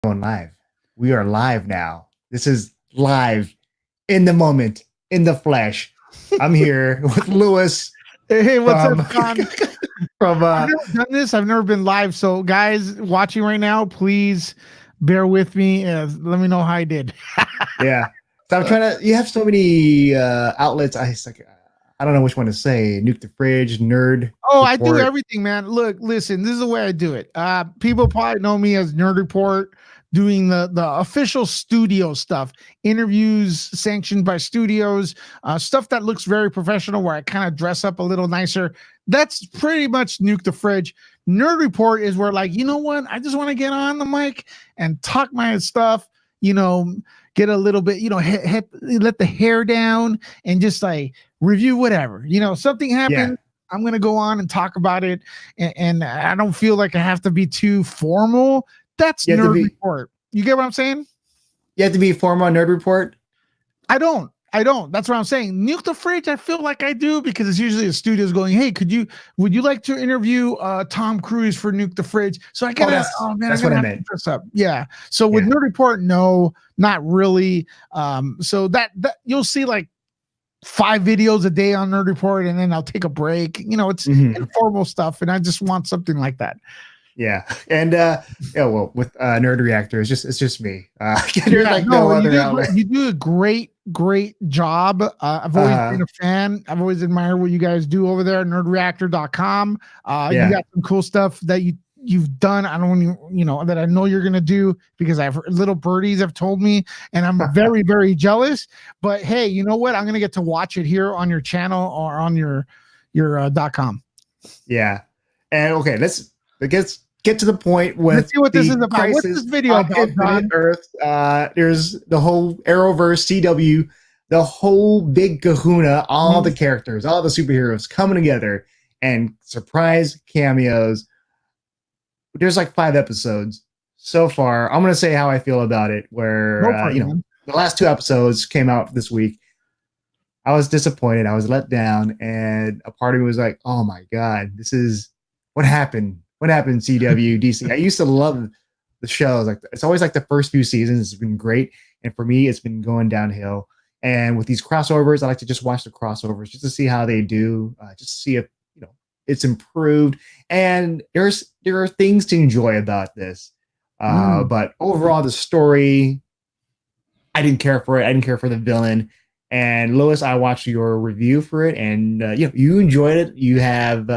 going live. We are live now. This is live in the moment, in the flesh. I'm here with Lewis Hey, what's up, from John? from I've never done this. I've never been live. So, guys watching right now, please bear with me. Let me know how I did. yeah. So I'm trying to. You have so many outlets. I don't know which one to say. Nuke the Fridge, Nerd Oh, I do Report. everything, man. Look, listen, this is the way I do it. People probably know me as Nerd Report, doing the official studio stuff, interviews sanctioned by studios, stuff that looks very professional, where I kind of dress up a little nicer. That's pretty much Nuke the Fridge. Nerd Report is where, like, you know what? I just want to get on the mic and talk my stuff. You know, get a little bit, let the hair down and just like review whatever. Something happened. Yeah. I'm going to go on and talk about it. And I don't feel like I have to be too formal. That's Nerd Report. You get what I'm saying? You have to be formal Nerd Report. I don't. That's what I'm saying. Nuke the Fridge, I feel like I do, because it's usually the studio's going, hey, would you like to interview Tom Cruise for Nuke the Fridge? So I gotta, that's what I meant. Dress up. Yeah. So with Nerd Report, no, not really. So that you'll see like 5 videos a day on Nerd Report, and then I'll take a break. It's informal stuff, and I just want something like that. Yeah, and with Nerd Reactor, it's just me. You do a great job. I've always been a fan. I've always admired what you guys do over there at nerdreactor.com. You got some cool stuff that you've done. I don't that I know you're gonna do, because I've little birdies have told me, and I'm very, very jealous. But hey, you know what? I'm gonna get to watch it here on your channel or on your .com. Yeah, and okay, let's get to the point with let's see what this is about. What's this video about, John? Earth. There's the whole Arrowverse, CW, the whole big kahuna, all the characters, all the superheroes coming together, and surprise cameos. There's like 5 episodes so far. I'm gonna say how I feel about it. Where the last 2 episodes came out this week. I was disappointed. I was let down, and a part of me was like, "Oh my god, this is what happened." What happened, CW, DC? I used to love the shows. Like, it's always like the first few seasons has been great, and for me, it's been going downhill. And with these crossovers, I like to just watch the crossovers just to see how they do, just to see if it's improved. And there are things to enjoy about this, but overall, the story, I didn't care for it. I didn't care for the villain. And Lewis, I watched your review for it, and you enjoyed it. You have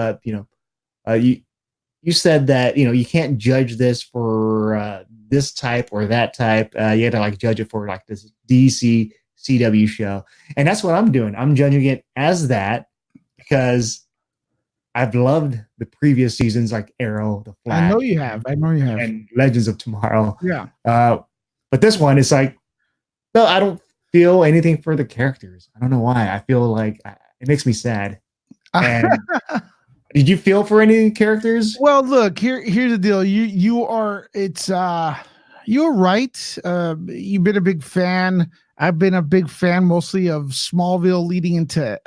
you said that you can't judge this for this type or that type. You had to like judge it for like this DC CW show, and that's what I'm doing. I'm judging it as that because I've loved the previous seasons, like Arrow, The Flash. I know you have, and Legends of Tomorrow. Yeah, but this one is like, no, I don't feel anything for the characters. I don't know why. I feel like it makes me sad. And did you feel for any characters? Well, look, here's the deal. You're right. You've been a big fan. I've been a big fan mostly of Smallville leading into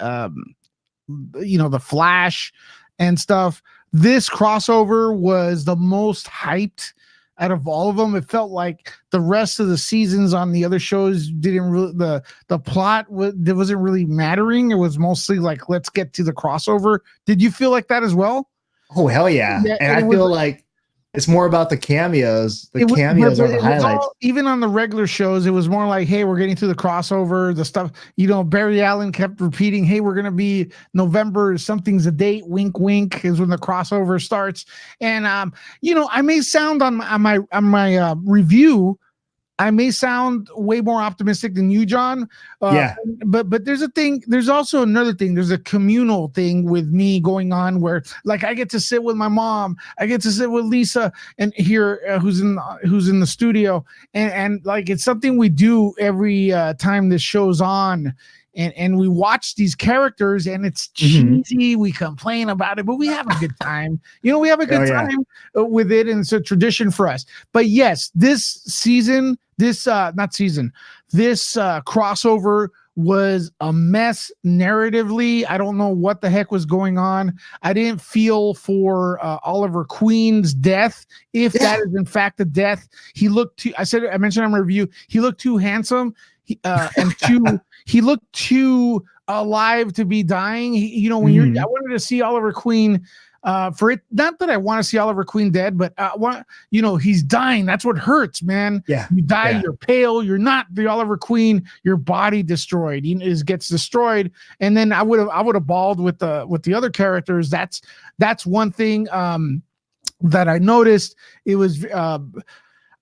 the Flash and stuff. This crossover was the most hyped out of all of them. It felt like the rest of the seasons on the other shows didn't really, the plot wasn't really mattering. It was mostly like, let's get to the crossover. Did you feel like that as well? Oh, hell yeah. And I feel like it's more about the cameos. The cameos are the highlights. Even on the regular shows, it was more like, hey, we're getting to the crossover, the stuff. Barry Allen kept repeating, hey, we're going to be November, something's a date, wink, wink, is when the crossover starts. And, I may sound on my review, I may sound way more optimistic than you, John. But there's a thing. There's also another thing. There's a communal thing with me going on where, like, I get to sit with my mom. I get to sit with Lisa and hear who's in the studio, and like it's something we do every time this show's on. And we watch these characters, and it's cheesy. We complain about it, but we have a good time. We have a good time with it, and it's a tradition for us. But yes, this crossover was a mess narratively. I don't know what the heck was going on. I didn't feel for Oliver Queen's death, if that is in fact a death. He looked too. I mentioned in my review. He looked too handsome, and too. He looked too alive to be dying. When I wanted to see Oliver Queen. For it, not that I want to see Oliver Queen dead, but he's dying. That's what hurts, man. Yeah, you die, you're pale, you're not the Oliver Queen. Your body destroyed. Gets destroyed, and then I would have bawled with the other characters. That's one thing that I noticed. It was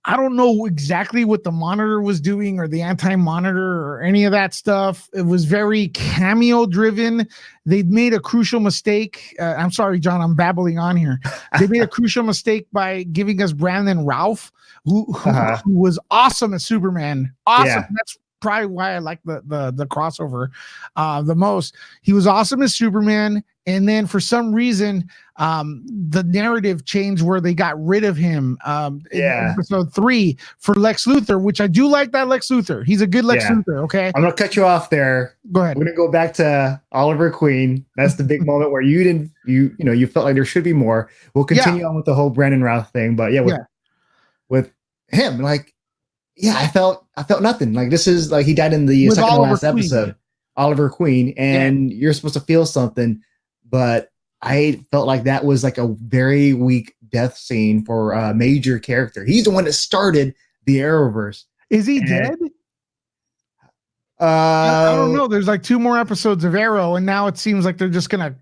I don't know exactly what the Monitor was doing or the Anti-Monitor or any of that stuff. It was very cameo driven. They made a crucial mistake. I'm sorry, John, I'm babbling on here. They made a crucial mistake by giving us Brandon Routh, who was awesome as Superman. Awesome. Yeah. That's probably why I like the crossover the most. He was awesome as Superman. And then for some reason, the narrative changed where they got rid of him in episode 3 for Lex Luthor, which I do like that Lex Luthor. He's a good Lex Luthor, okay? I'm going to cut you off there. Go ahead. We're going to go back to Oliver Queen. That's the big moment where you felt like there should be more. We'll continue on with the whole Brandon Routh thing, but with him, like, I felt nothing. Like, this is like he died in the second to last episode. Oliver Queen, and you're supposed to feel something. But I felt like that was like a very weak death scene for a major character. He's the one that started the Arrowverse. Is he dead? I don't know. There's like 2 more episodes of Arrow, and now it seems like they're just gonna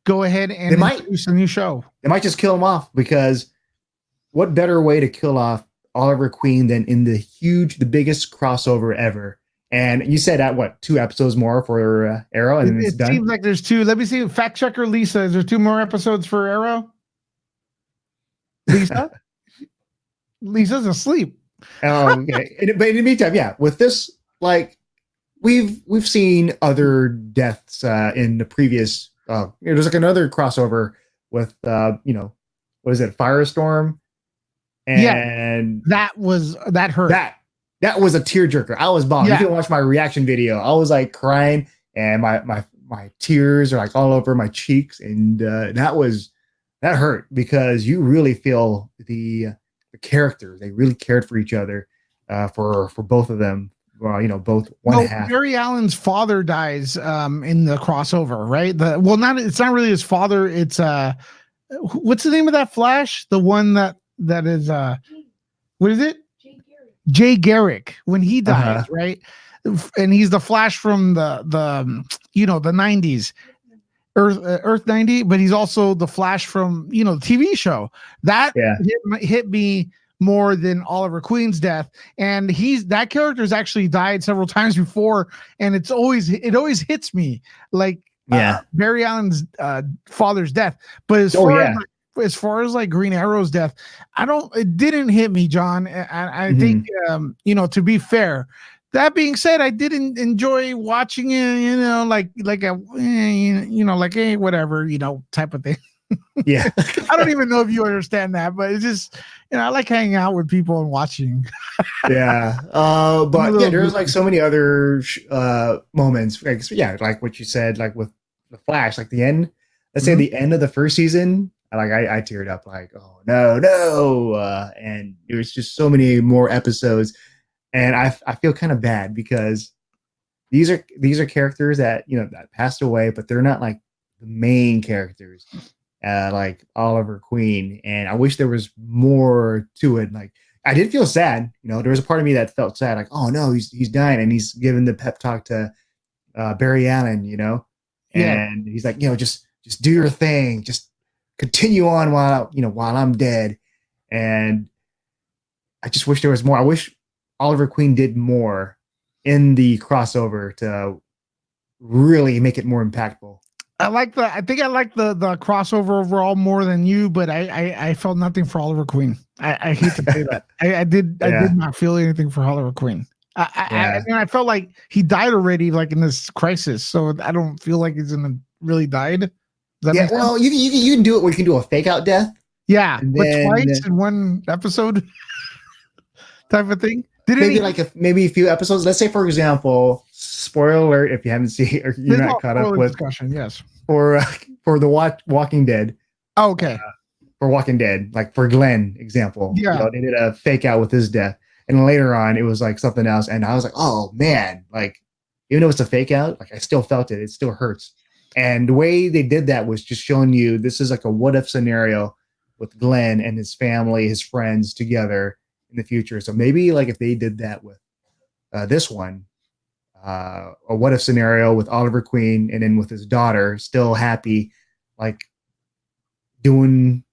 go ahead and introduce a new show. They might just kill him off, because what better way to kill off Oliver Queen than in the biggest crossover ever? And you said at 2 episodes more for Arrow, and it's done. It seems like there's 2. Let me see. Fact checker Lisa, is there 2 more episodes for Arrow? Lisa, Lisa's asleep. Okay. But in the meantime, with this, like, we've seen other deaths in the previous. There's like another crossover with what is it, Firestorm, and that hurt. That was a tearjerker. I was bawling. You can watch my reaction video. I was like crying, and my tears are like all over my cheeks, and that hurt, because you really feel the characters. They really cared for each other, for both of them. Well, both one half. Barry Allen's father dies in the crossover, right? It's not really his father. It's what's the name of that Flash? The one that is what is it? Jay Garrick, when he dies, right? And he's the Flash from the 90s, Earth 90, but he's also the Flash from the TV show. That hit me more than Oliver Queen's death, and that character's actually died several times before, and it always hits me like Barry Allen's father's death. But as far as like Green Arrow's death, it didn't hit me, John. I think, to be fair, that being said, I didn't enjoy watching it, like whatever, type of thing. Yeah. I don't even know if you understand that, but it's just, I like hanging out with people and watching. But there's like so many other moments. Like what you said, like with the Flash, like the end, let's say the end of the first season, like I teared up, like, oh no, and there's just so many more episodes, and I feel kind of bad, because these are characters that that passed away, but they're not like the main characters, like Oliver Queen, and I wish there was more to it. Like, I did feel sad, there was a part of me that felt sad, like, oh no, he's dying, and he's giving the pep talk to Barry Allen, and he's like, just do your thing, just continue on while I'm dead. And I just wish there was more. I wish Oliver Queen did more in the crossover to really make it more impactful. I think I like the crossover overall more than you, but I felt nothing for Oliver Queen. I hate to say that. I did not feel anything for Oliver Queen. I felt like he died already, like in this crisis. So I don't feel like he's really died. Well, you can do it where you can do a fake out death. Yeah, but twice in one episode type of thing. Maybe a few episodes. Let's say, for example, spoiler alert if you haven't seen or you're not caught up with discussion. Yes, for the Walking Dead. Oh, okay. For Walking Dead, like for Glenn example, Yeah. you know, they did a fake out with his death, and later on it was like something else, and I was like, oh man, like even though it's a fake out, like I still felt it. It still hurts. And the way they did that was just showing you this is like a what if scenario with Glenn and his family, his friends together in the future. So maybe like if they did that with this one, a what if scenario with Oliver Queen and then with his daughter still happy, like doing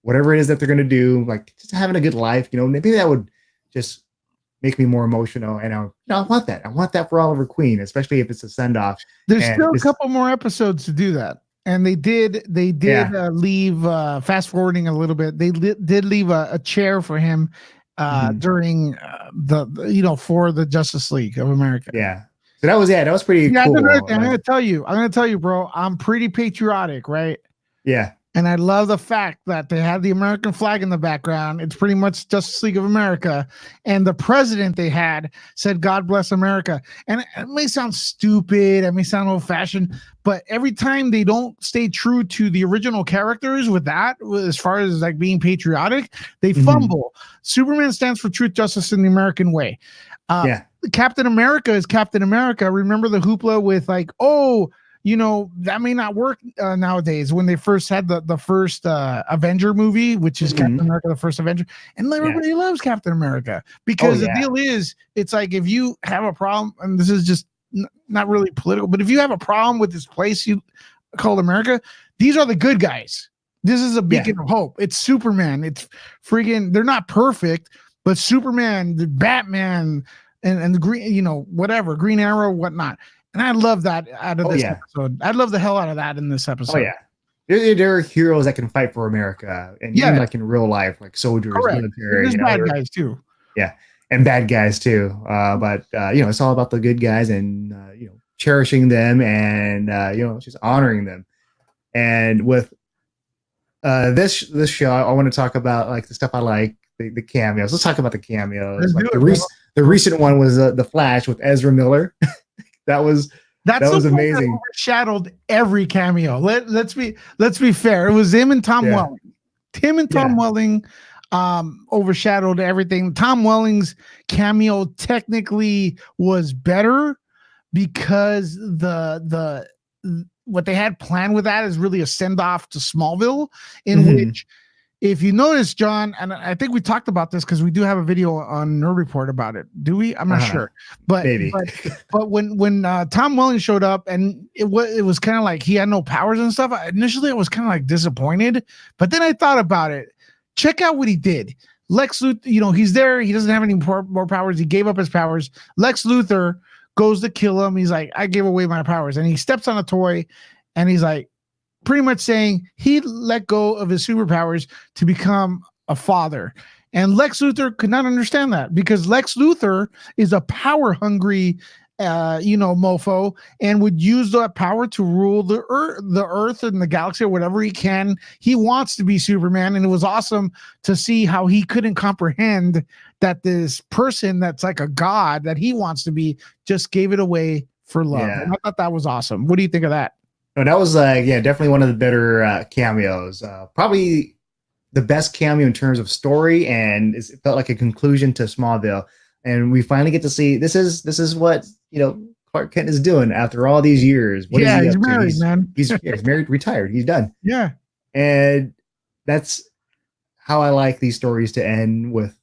whatever it is that they're going to do, like just having a good life, you know, maybe that would just make me more emotional. And I want that. I want that for Oliver Queen, especially if it's a send off. There's still a couple more episodes to do that. And they did leave, fast forwarding a little bit. They did leave a chair for him during for the Justice League of America. Yeah. So that was pretty cool. I'm going to tell you, bro, I'm pretty patriotic, right? Yeah. And I love the fact that they had the American flag in the background. It's pretty much Justice League of America. And the president they had said, God bless America. And it may sound stupid. It may sound old fashioned, but every time they don't stay true to the original characters with that, as far as like being patriotic, they fumble. Superman stands for truth, justice, and the American way. Captain America is Captain America. Remember the hoopla with like, that may not work nowadays. When they first had the first Avenger movie, which is Captain America, the first Avenger, and everybody loves Captain America because the deal is, it's like if you have a problem, and this is just not really political, but if you have a problem with this place you called America, these are the good guys. This is a beacon of hope. It's Superman. It's freaking. They're not perfect, but Superman, the Batman, and the Green, whatever, Green Arrow, whatnot. And I love that out of this episode. I love the hell out of that in this episode. Oh yeah, there are heroes that can fight for America, and even like in real life, like soldiers, military. There's bad guys too. Yeah, and bad guys too. But it's all about the good guys, and cherishing them, and just honoring them. And with this show, I want to talk about like the stuff I like, the cameos. Let's talk about the cameos. Like the recent one was the Flash with Ezra Miller. That was amazing. Overshadowed every cameo. Let's be fair. It was him and Tom Welling. Tim and Tom Welling overshadowed everything. Tom Welling's cameo technically was better because the what they had planned with that is really a send off to Smallville, in which, if you notice, John, and I think we talked about this because we do have a video on Nerd Report about it. Do we? I'm not sure, but maybe. But when Tom Welling showed up, and it was kind of like he had no powers and stuff. Initially, I was kind of like disappointed, but then I thought about it. Check out what he did. Lex Luthor, he's there. He doesn't have any more powers. He gave up his powers. Lex Luthor goes to kill him. He's like, I gave away my powers, and he steps on a toy, and he's like, pretty much saying he let go of his superpowers to become a father. And Lex Luthor could not understand that because Lex Luthor is a power hungry, mofo, and would use that power to rule the earth and the galaxy or whatever he can. He wants to be Superman. And it was awesome to see how he couldn't comprehend that this person that's like a god that he wants to be just gave it away for love. Yeah. And I thought that was awesome. What do you think of that? No, that was definitely one of the better cameos. Probably the best cameo in terms of story, and it felt like a conclusion to Smallville. And we finally get to see this is what Clark Kent is doing after all these years. What is he he's up to? Married, man. He's married, retired. He's done. Yeah, and that's how I like these stories to end with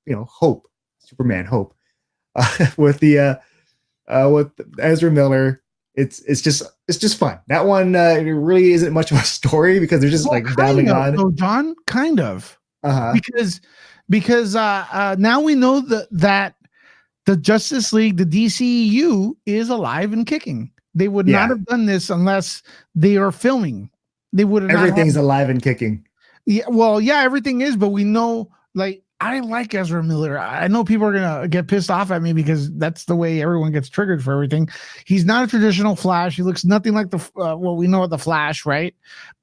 hope, Superman hope, with Ezra Miller. It's just fun. That one it really isn't much of a story because they're just battling on. So John, kind of, because now we know that the Justice League, the DCEU, is alive and kicking. They would not have done this unless they are filming. They would have. Everything's alive and kicking. Yeah, well, yeah, everything is, but we know I like Ezra Miller. I know people are going to get pissed off at me because that's the way everyone gets triggered for everything. He's not a traditional Flash. He looks nothing like we know of the Flash, right?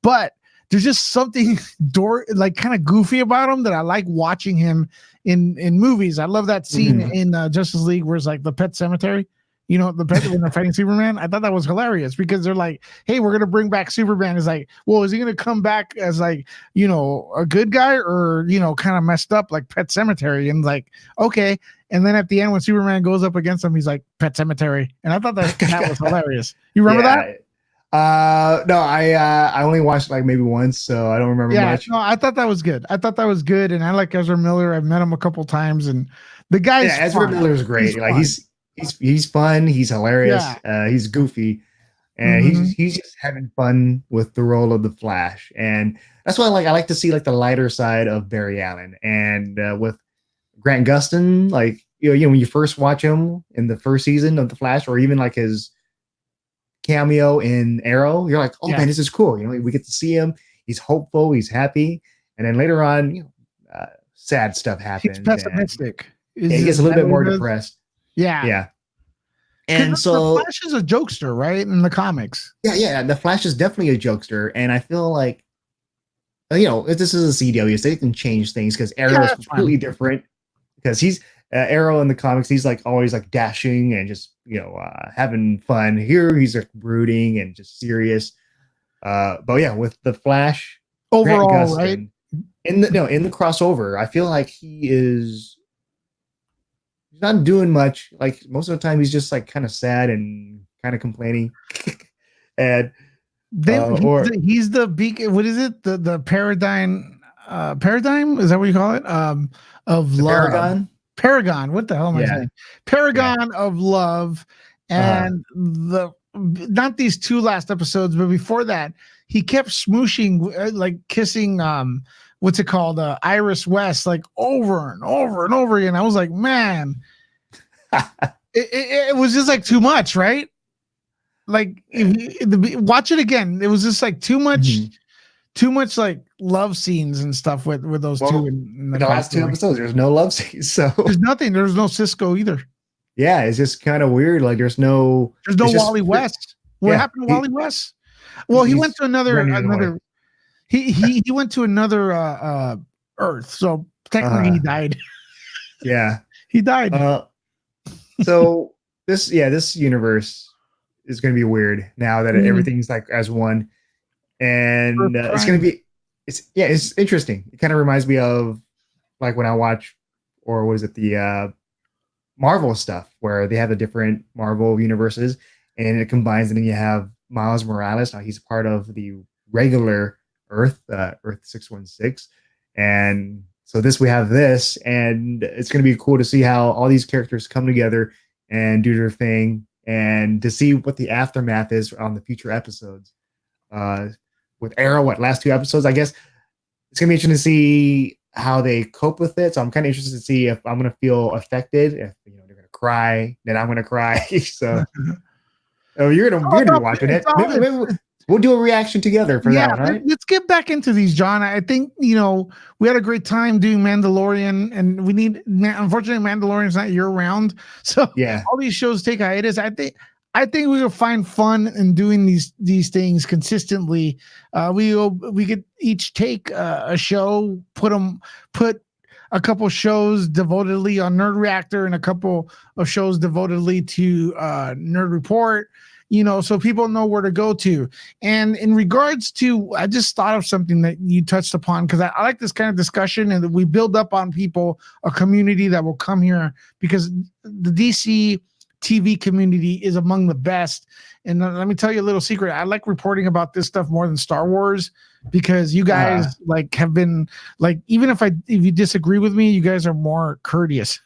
But there's just something kind of goofy about him that I like watching him in movies. I love that scene in Justice League where it's like the Pet Cemetery. You know, when they're fighting Superman, I thought that was hilarious because they're like, "Hey, we're gonna bring back Superman." Is like, well, is he gonna come back as like, you know, a good guy or you know, kind of messed up like Pet Cemetery? And like, okay. And then at the end, when Superman goes up against him, he's like Pet Cemetery, and I thought that was hilarious. You remember that? No, I only watched like maybe once, so I don't remember much. No, I thought that was good. I thought that was good, and I like Ezra Miller. I've met him a couple times, and the guy's Ezra Miller is great. He's fun. He's hilarious. He's goofy, and he's just having fun with the role of the Flash, and that's why I like to see like the lighter side of Barry Allen, and with Grant Gustin, like you know when you first watch him in the first season of the Flash, or even like his cameo in Arrow, you're like, oh man, this is cool. You know, we get to see him. He's hopeful. He's happy, and then later on, you know, sad stuff happens. He's pessimistic. He gets a little bit more depressed. Yeah. And so the Flash is a jokester, right? In the comics. Yeah. The Flash is definitely a jokester. And I feel like, you know, if this is a CW, so they can change things because Arrow is completely different. Because he's Arrow in the comics, he's like always like dashing and just, you know, having fun. Here he's like brooding and just serious. But yeah, with the Flash overall, Gustin, right? In the crossover, I feel like he's not doing much. Like most of the time, he's just like kind of sad and kind of complaining. And he's the beacon. What is it? The paradigm? Paradigm? Is that what you call it? Of love. Paragon. What the hell am I saying? Paragon of love. And not these two last episodes, but before that, he kept smooshing, like kissing. What's it called? Iris West, like over and over and over again. I was like, man, it was just like too much, right? Like, watch it again. It was just like too much like love scenes and stuff with those two. In the last two episodes, there's no love scenes, so there's nothing. There's no Cisco either. Yeah, it's just kind of weird. Like, there's no Wally West. What happened to Wally West? Well, he went to another. He went to another Earth, so technically he died. Yeah, he died. So this universe is going to be weird now that everything's like as one, and it's going to be it's interesting. It kind of reminds me of like when I watch, or was it the Marvel stuff where they have the different Marvel universes and it combines, and then you have Miles Morales. Now he's part of the regular Earth 616, and so we have this, and it's going to be cool to see how all these characters come together and do their thing, and to see what the aftermath is on the future episodes. With Arrow, last two episodes, I guess it's going to be interesting to see how they cope with it. So I'm kind of interested to see if I'm going to feel affected, if they're going to cry, then I'm going to cry. So you're going to be watching it. Maybe we'll do a reaction together for that one, right? Let's get back into these, John. I think, we had a great time doing Mandalorian, and unfortunately, Mandalorian's not year round. So all these shows take hiatus. I think we will find fun in doing these things consistently. We could each take a show, put a couple shows devotedly on Nerd Reactor and a couple of shows devotedly to Nerd Report, so people know where to go to. And in regards to, I just thought of something that you touched upon, because I like this kind of discussion, and that we build up on people, a community that will come here, because the DC TV community is among the best. And let me tell you a little secret. I like reporting about this stuff more than Star Wars, because you guys have been like, even if you disagree with me, you guys are more courteous.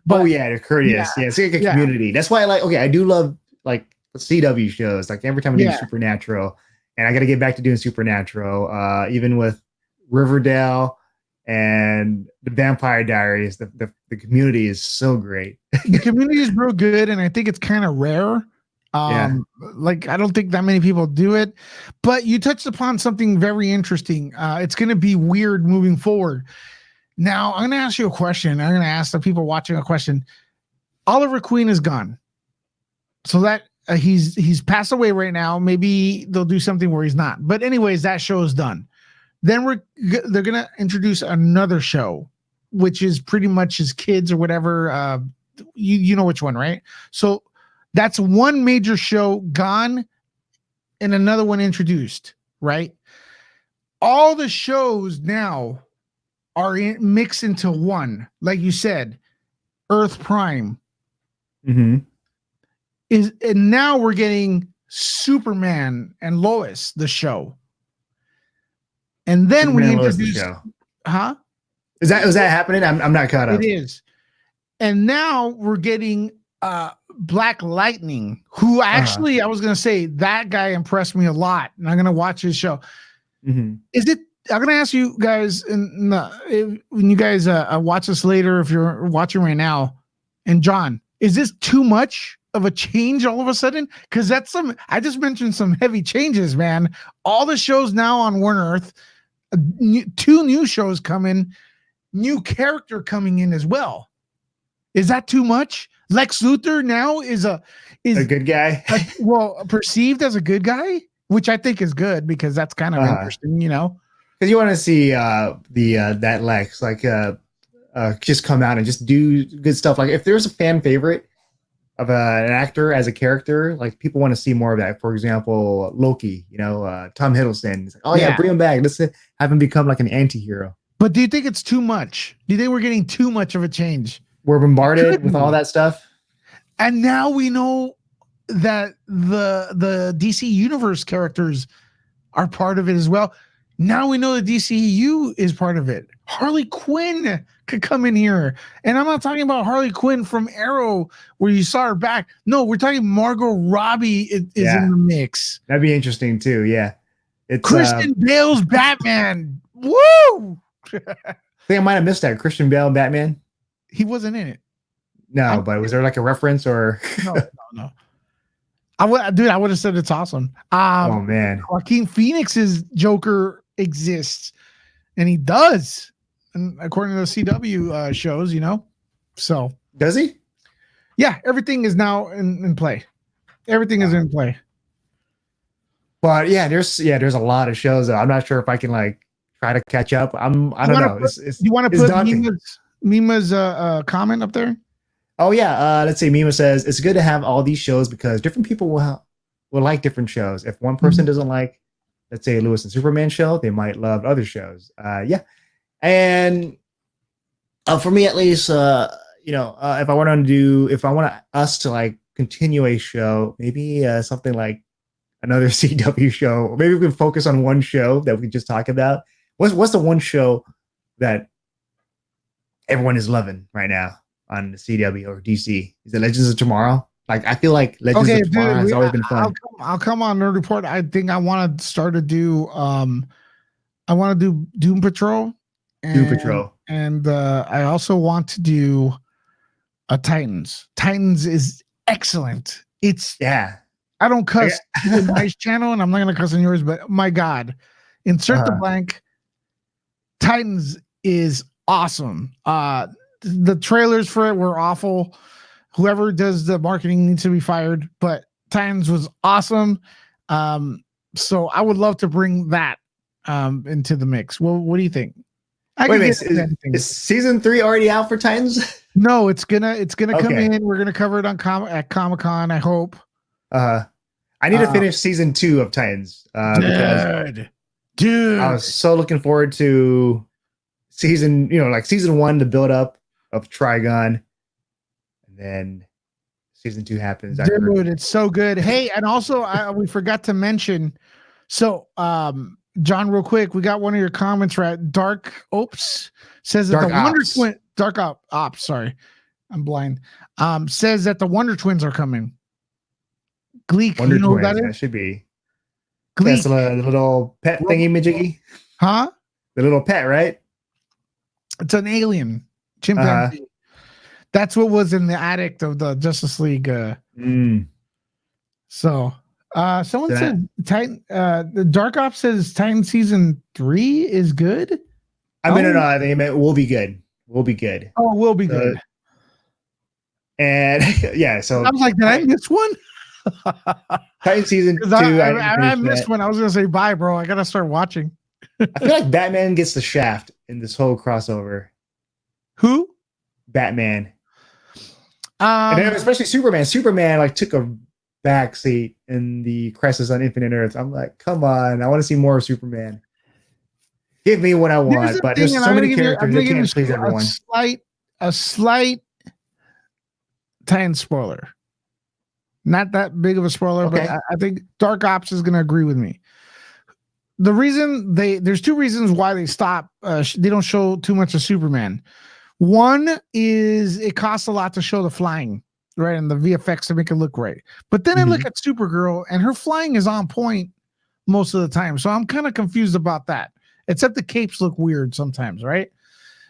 But they're courteous. Yeah, it's like a community. That's why I do love like CW shows. Like every time we do Supernatural, and I got to get back to doing Supernatural, even with Riverdale and the Vampire Diaries, the community is so great. The community is real good, and I think it's kind of rare. Like, I don't think that many people do it, but you touched upon something very interesting. It's going to be weird moving forward. Now, I'm going to ask you a question. I'm going to ask the people watching a question. Oliver Queen is gone, so that he's passed away right now. Maybe they'll do something where he's not. But anyways, that show is done. Then they're going to introduce another show, which is pretty much his kids or whatever. You know which one, right? So That's one major show gone and another one introduced, right? All the shows now are mixed into one. Like you said, Earth Prime is, and now we're getting Superman and Lois, the show. And then Superman we and Lois, the introduced, show. huh? Is that happening? I'm not caught up. It is. And now we're getting Black Lightning, who actually, I was going to say, that guy impressed me a lot. And I'm going to watch his show. Is it, I'm going to ask you guys, when you guys watch this later, if you're watching right now, and John, is this too much of a change all of a sudden? Because I just mentioned some heavy changes, man. All the shows now on One Earth, 2 new shows coming, new character coming in as well. Is that too much? Lex Luthor now is a good guy. Perceived as a good guy, which I think is good because that's kind of interesting, you know. Because you want to see that Lex just come out and just do good stuff. Like if there's a fan favorite of an actor as a character, like people want to see more of that. For example, Loki, you know, Tom Hiddleston. It's like, bring him back. Let's have him become like an anti-hero. But do you think it's too much? Do you think we're getting too much of a change? We're bombarded with all that stuff. And now we know that the DC Universe characters are part of it as well. Now we know the DCU is part of it. Harley Quinn could come in here. And I'm not talking about Harley Quinn from Arrow where you saw her back. No, we're talking Margot Robbie is in the mix. That'd be interesting too. Yeah. It's Christian Bale's Batman. Woo! I think I might have missed that. Christian Bale Batman. He wasn't in it. No, but was there like a reference or? No. I would have said it's awesome. Oh man, Joaquin Phoenix's Joker exists, and he does, and according to the CW shows, you know. So does he? Yeah, everything is now in play. Everything is in play. But yeah, there's a lot of shows. I'm not sure if I can like try to catch up. I don't know. You want to put Mima's comment up there? Oh yeah, let's see. Mima says it's good to have all these shows because different people will like different shows. If one person doesn't like, let's say, Lewis and Superman show, they might love other shows. Yeah, and for me at least, if I want us to like continue a show, maybe something like another CW show, or maybe we can focus on one show that we can just talk about. What's the one show that everyone is loving right now on the CW or DC? Is it Legends of Tomorrow? Like I feel like Legends of Tomorrow has always been fun. I'll come on Nerd Report. I think I want to start to do I want to do Doom Patrol. And I also want to do Titans. Titans is excellent. I don't cuss in my channel, and I'm not gonna cuss on yours, but my God, insert the blank. Titans is awesome. The trailers for it were awful. Whoever does the marketing needs to be fired, but Titans was awesome. So I would love to bring that into the mix. Well, what do you think? Wait a minute, is season 3 already out for Titans? No, it's gonna come in. We're gonna cover it on at Comic-Con, I hope. I need to finish season 2 of Titans. Dude, I was so looking forward to season 1, the build up of Trigon, and then season 2 happens. Dude, it's so good. Hey, and also we forgot to mention. So, John, real quick, we got one of your comments right. Dark Ops says that Dark Ops. Sorry, I'm blind. Says that the Wonder Twins are coming. Gleek, Wonder you know Twins, who that is? That should be. Gleek. That's the little pet thingy majiggy. Huh? The little pet, right? It's an alien chimpanzee. That's what was in the attic of the Justice League. So, someone said Titan. The Dark Ops says Titan season 3 is good. I mean, no, I think it meant will be good. Will be good. Oh, will be good. And yeah, so I was like, did I miss one? Titan season 2. I missed one. I was gonna say bye, bro. I gotta start watching. I feel like Batman gets the shaft in this whole crossover. Who? Batman. And then Um, especially Superman. Superman like took a back seat in the Crisis on Infinite Earth. I'm like, come on, I want to see more of Superman. Give me what I Here's want, the but thing, there's and so I'm many gonna give you, I'm characters gonna they give you can't please a everyone. slight Titan spoiler. Not that big of a spoiler, but Okay. I think Dark Ops is gonna agree with me. The reason there's two reasons why they stop. They don't show too much of Superman. One is it costs a lot to show the flying, right, and the VFX to make it look right. But then I look Mhm. at Supergirl, and her flying is on point most of the time. So I'm kind of confused about that. Except the capes look weird sometimes, right?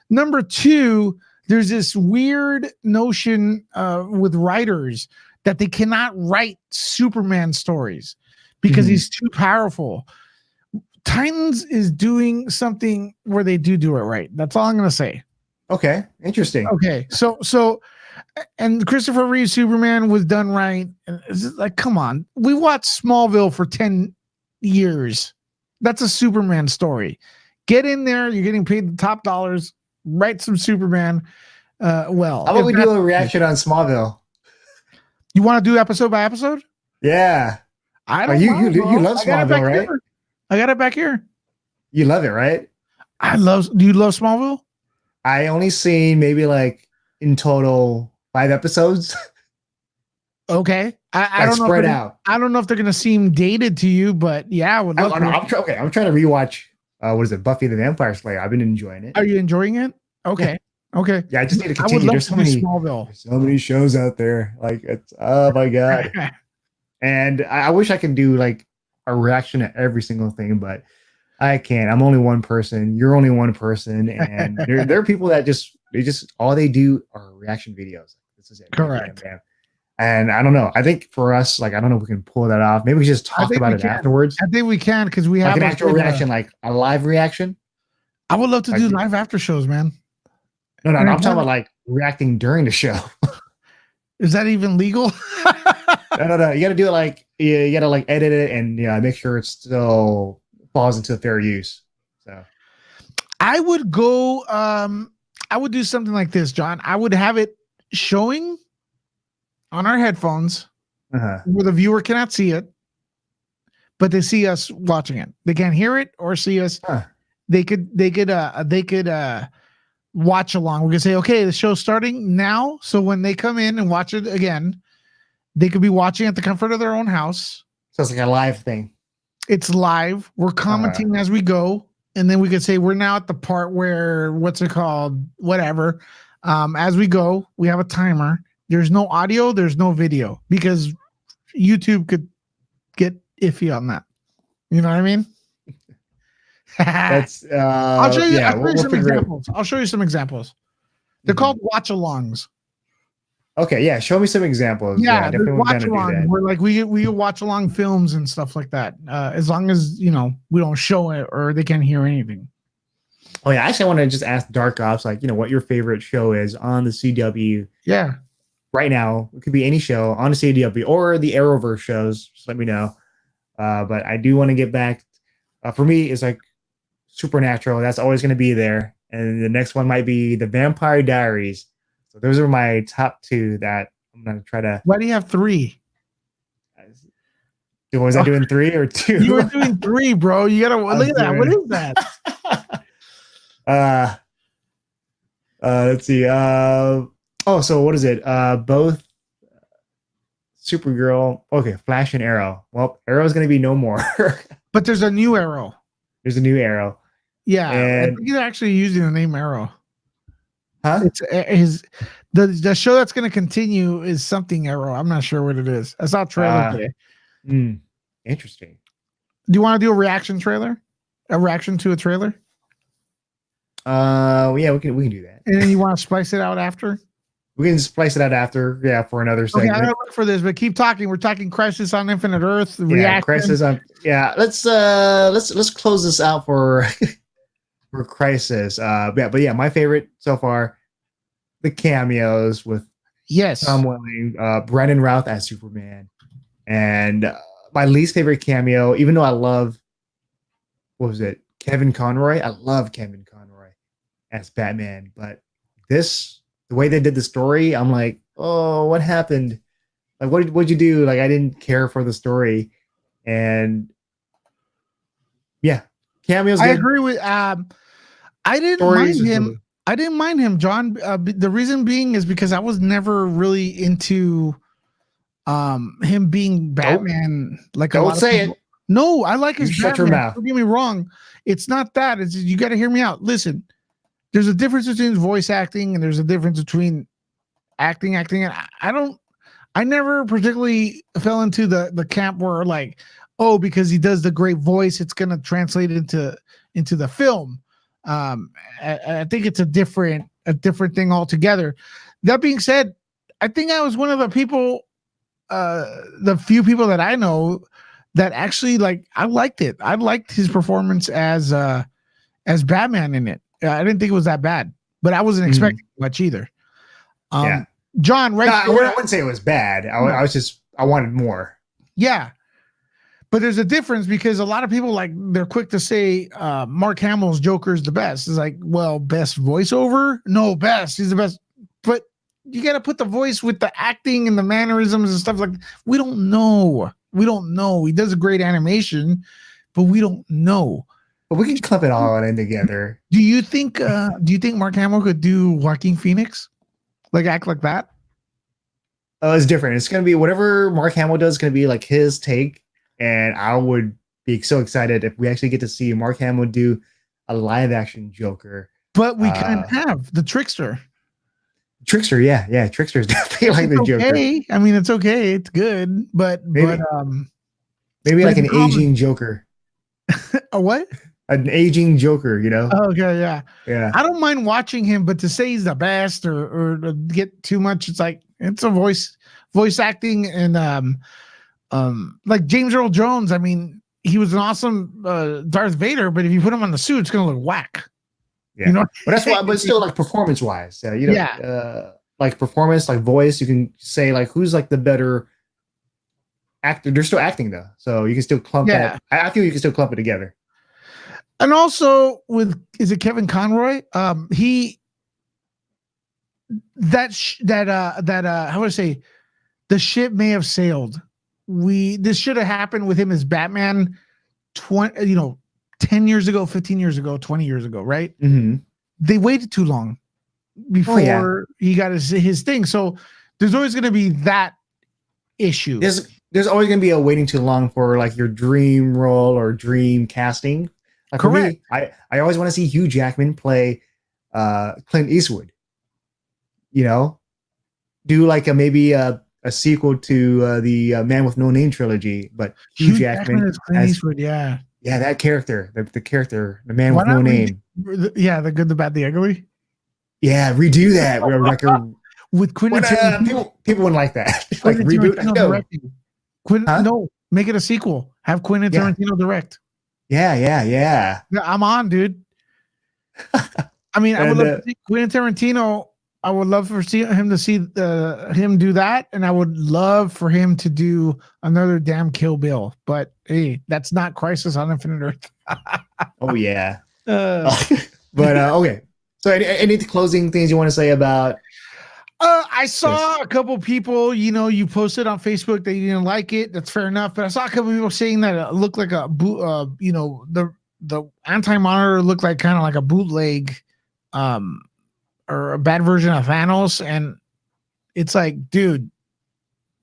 Number two, there's this weird notion with writers that they cannot write Superman stories because Mhm. he's too powerful. Titans is doing something where they do it right. That's all I'm going to say. Okay, interesting. Okay, so and Christopher Reeve Superman was done right. And it's just like, come on, we watched Smallville for 10 years. That's a Superman story. Get in there. You're getting paid the top dollars. Write some Superman. Well, How about if we do a reaction on Smallville? you want to do episode by episode, Yeah. I Oh, don't mind, you bro. love I got it back Smallville, right? here. I got it back here. You love it, right? I love. Do you love Smallville? I only seen maybe like in total 5 episodes, Okay, I like don't know. spread out. I don't know if they're gonna seem dated to you, but yeah, I would love to. I'm trying to rewatch. What is it? Buffy the Vampire Slayer. I've been enjoying it. Are you enjoying it? Okay. Okay. Yeah, I just need to I would continue. love There's to so do many, Smallville. there's so many shows out there. Like it's oh my god. And I wish I could do like a reaction to every single thing, but I can't. I'm only one person. You're only one person, and there are people that they just all they do are reaction videos. This is it. Bam, bam, Correct. bam. And I don't know. I think for us, like I don't know if we can pull that off. Maybe we just I talk think about we it can. afterwards, I think we can because we like have an a actual good, reaction, like a live reaction. I would love to Like, do live after shows, man. no, And I'm talking about like reacting during the show. Is that even legal? No. You got to do it like you got to like edit it and make sure it still falls into fair use. So I would go. I would do something like this, John. I would have it showing on our headphones where the viewer cannot see it, but they see us watching it. They can't hear it or see us. Huh. They could watch along. We could say, okay, the show's starting now. So when they come in and watch it again, they could be watching at the comfort of their own house. So it's like a live thing. It's live. We're commenting as we go. And then we could say we're now at the part where what's it called? Whatever. As we go, we have a timer. There's no audio, there's no video because YouTube could get iffy on that. You know what I mean? That's I'll show you, yeah, I'll show you we'll some figure it. examples. I'll show you some examples. They're called watch-alongs. Okay, yeah, show me some examples. Yeah, definitely want to do watch-along. that. We're like we watch along films and stuff like that. As long as we don't show it or they can't hear anything. Oh yeah, actually, I want to just ask Dark Ops, like, what your favorite show is on the CW. Yeah. Right now, it could be any show on the CW or the Arrowverse shows. Just let me know. But I do want to get back. For me, it's like Supernatural. That's always going to be there. And the next one might be The Vampire Diaries. So those are my top 2 that I'm going to try to. Why do you have 3? Was I doing 3 or 2? You were doing 3, bro. You gotta look at that. What is that? Let's see. So what is it? Both Supergirl. Okay, Flash and Arrow. Well, Arrow's going to be no more. But there's a new Arrow. There's a new Arrow. Yeah, And, I think he's actually using the name Arrow. huh? It's the show that's going to continue is something Arrow. I'm not sure what it is. I saw a trailer today. Interesting. Do you want to do a reaction trailer? A reaction to a trailer? Yeah, we can do that. And then you want to splice it out after? We can splice it out after, for another Okay, segment. I gotta look for this, but keep talking. We're talking Crisis on Infinite Earth. Yeah, Reaction. Crisis on. Yeah, let's close this out for for Crisis. But yeah, my favorite so far, the cameos with Yes. Tom Welling, Brandon Routh as Superman, and my least favorite cameo, even though I love, what was it, Kevin Conroy? I love Kevin Conroy as Batman, but this the way they did the story, I'm like, oh, what happened? Like, what'd you do? Like, I didn't care for the story, and yeah, cameo's I good. agree with. I didn't Stories mind is him. really I didn't mind him, John. The reason being is because I was never really into him being nope. Batman like a Don't lot of say people. it. No, I like You his shut your Batman. mouth. Don't get me wrong. It's not that. It's you got to hear me out. Listen, there's a difference between voice acting and there's a difference between acting. And I don't. I never particularly fell into the camp where like, oh, because he does the great voice, it's gonna translate into the film. I think it's a different thing altogether. That being said, I think I was one of the people, the few people that I know that actually like I liked it. I liked his performance as Batman in it. I didn't think it was that bad, but I wasn't Mhm. expecting much either. Yeah. John, No, right I there. wouldn't say it was bad. No. I was just I wanted more. Yeah, but there's a difference because a lot of people like they're quick to say Mark Hamill's Joker is the best. It's like, well, best voiceover? No, best. He's the best. But you got to put the voice with the acting and the mannerisms and stuff like that. We don't know. We don't know. He does a great animation, but we don't know. But we can clump it all in together. Do you think Mark Hamill could do Joaquin Phoenix? Like act like that? It's different. It's gonna be whatever Mark Hamill does. Is gonna be like his take, and I would be so excited if we actually get to see Mark Hamill do a live action Joker. But we kind of have the trickster. Trickster, yeah, Trickster is definitely like the Joker. Okay. I mean, it's okay. It's good, but Maybe but like in an common- aging Joker, a what? an aging Joker. You know? Okay, yeah. Yeah. I don't mind watching him, but to say he's the best or to get too much, it's like it's a voice acting and like James Earl Jones. I mean, he was an awesome Darth Vader, but if you put him on the suit, it's gonna look whack. Yeah. You know, but that's why. But still, like performance wise, you know, Yeah. like performance, like voice, you can say like who's like the better actor. They're still acting though, so you can still clump Yeah. that. I feel you can still clump it together. And also with is it Kevin Conroy? He how would I say the ship may have sailed. This should have happened with him as Batman 10 years ago, 15 years ago, 20 years ago, right? Mm-hmm. They waited too long before he got his thing. So there's always going to be that issue. There's always going to be a waiting too long for like your dream role or dream casting. Like Correct. For me, I always want to see Hugh Jackman play Clint Eastwood. You know, do like maybe a sequel to the Man with No Name trilogy, but Hugh Jackman is Clint Eastwood, yeah, that character, the character, the Man with No Name. Yeah, the good, the bad, the ugly. Yeah, redo that. With Quentin Tarantino. People wouldn't like that. Like reboot. No, make it a sequel. Have Quentin Tarantino direct. Yeah. I'm on, dude. I mean, I would love to see Quentin Tarantino. I would love for him to see him do that, and I would love for him to do another damn Kill Bill. But hey, that's not Crisis on Infinite Earth. Oh yeah. But okay. So any closing things you want to say about? I saw a couple people, you posted on Facebook that you didn't like it. That's fair enough. But I saw a couple people saying that it looked like a the Anti-Monitor looked like kind of like a bootleg, or a bad version of Thanos. And it's like, dude,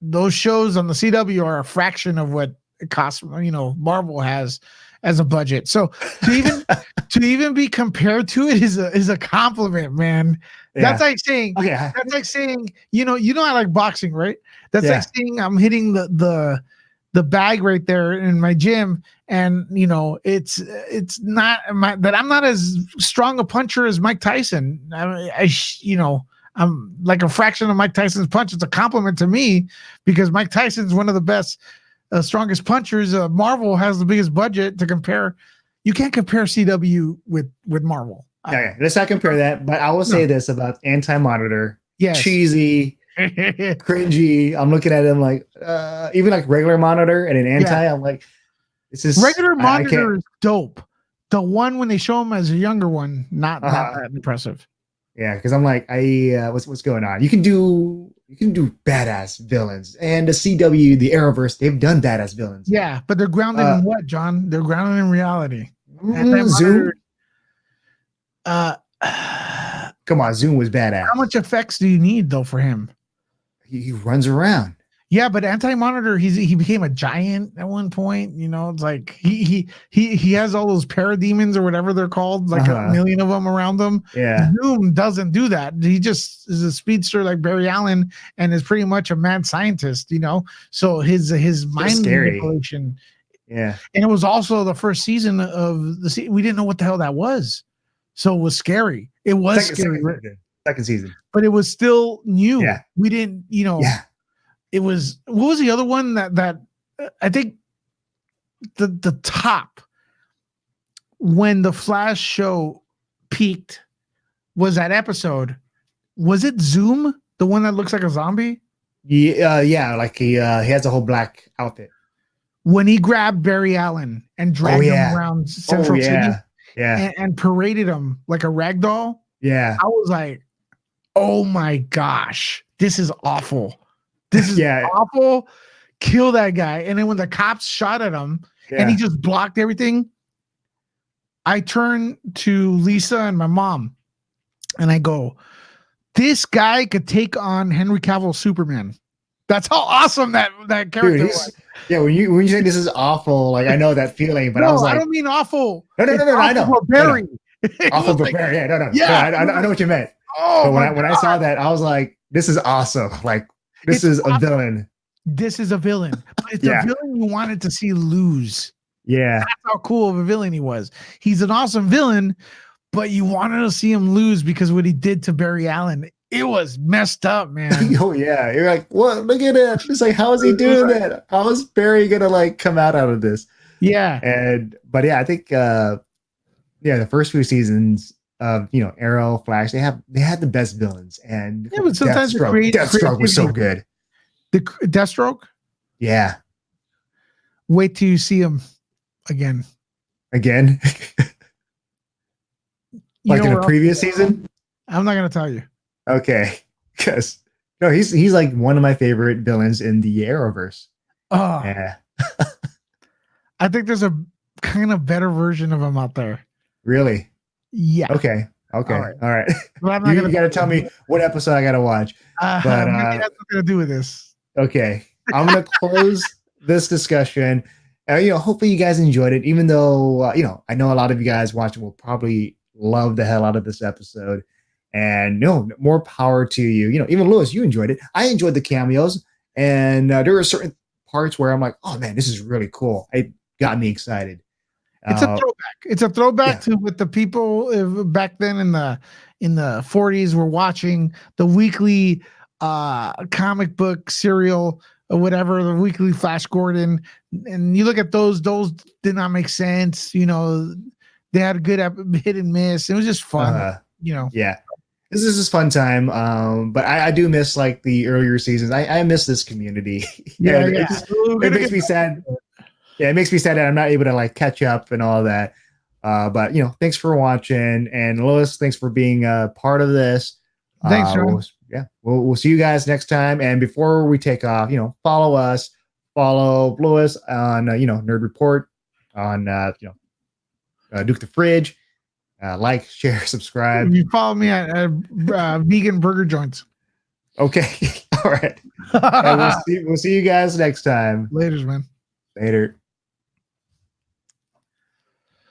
those shows on the CW are a fraction of what it costs, Marvel has as a budget. So to even be compared to it is a compliment, man. Yeah. That's like saying, I like boxing, right? That's like saying I'm hitting the bag right there in my gym, and it's not that I'm not as strong a puncher as Mike Tyson. I'm like a fraction of Mike Tyson's punch. It's a compliment to me because Mike Tyson's one of the best, strongest punchers. Marvel has the biggest budget to compare. You can't compare CW with Marvel. Let's not compare that. But I will say this about Anti-Monitor. Yes. Cheesy, cringy. I'm looking at him like, even like regular Monitor and an Anti. I'm like, this is regular Monitor is dope. The one when they show him as a younger one, not that impressive. Yeah, because I'm like, what's going on? You can do badass villains, and the CW, the Arrowverse, they've done badass villains. Yeah, but they're grounded Uh, in what, John? They're grounded in reality. Anti-Monitor. Zoom, Uh, come on, Zoom was how badass. much effects do you need though for him? He runs around. Yeah, but Anti-Monitor, he became a giant at one point. You know, it's like he has all those parademons or whatever they're called, like a million of them around him. Yeah, Zoom doesn't do that. He just is a speedster like Barry Allen and is pretty much a mad scientist. You know, so his mind scary. manipulation. Yeah, And it was also the first season of we didn't know what the hell that was, so it was scary. It was scary, second season, but it was still new. Yeah. We didn't, yeah. It was, what was the other one that I think the top when the Flash show peaked was that episode. Was it Zoom, the one that looks like a zombie? Yeah, like he has a whole black outfit. When he grabbed Barry Allen and dragged him around Central City and paraded him like a rag doll. Yeah. I was like, oh my gosh, this is awful. This is awful. Kill that guy. And then when the cops shot at him and he just blocked everything, I turned to Lisa and my mom and I go, this guy could take on Henry Cavill Superman. That's how awesome that character was. Yeah, when you say this is awful, like I know that feeling, but I was like, I don't mean awful. No, I know. Barry. Awful for Barry. Yeah, no. Yeah, I know what you meant. Oh, but when I saw that, I was like, this is awesome. Like this is a villain. This is a villain. But it's a villain you wanted to see lose. Yeah. That's how cool of a villain he was. He's an awesome villain, but you wanted to see him lose because what he did to Barry Allen, it was messed up, man. Oh yeah. You're like, what? Look at it. It's like, how is he doing that? How is Barry gonna like come out of this? Yeah. But I think the first few seasons of Arrow, Flash, they had the best villains, and but sometimes Deathstroke was so good. The Deathstroke? Yeah. Wait till you see him again. Again? Like in a previous season? I'm not gonna tell you. Okay. Because he's like one of my favorite villains in the Arrowverse. Oh yeah. I think there's a kind of better version of him out there. Really? Yeah. Okay. All right. Well, you got to tell me what episode I got to watch. But maybe that's nothing to do with this. Okay. I'm going to close this discussion. Hopefully you guys enjoyed it, even though, I know a lot of you guys watching will probably love the hell out of this episode. And more power to you. Even Lewis, you enjoyed it. I enjoyed the cameos. And there were certain parts where I'm like, oh man, this is really cool. It got me excited. It's a throwback. It's a throwback to what the people back then in the 40s were watching, the weekly comic book serial or whatever, the weekly Flash Gordon. And you look at those did not make sense. They had a good hit and miss. It was just fun. Yeah. This is just fun time. But I do miss like the earlier seasons. I miss this community. It makes me sad. Yeah, it makes me sad that I'm not able to like catch up and all that. But thanks for watching, and Lois, thanks for being a part of this. Thanks, Sean. We'll see you guys next time. And before we take off, follow us, follow Lois on Nerd Report, on Duke the Fridge. Like, share, subscribe. You follow me at Vegan Burger Joints. Okay, all right. And we'll see you guys next time. Later, man. Later.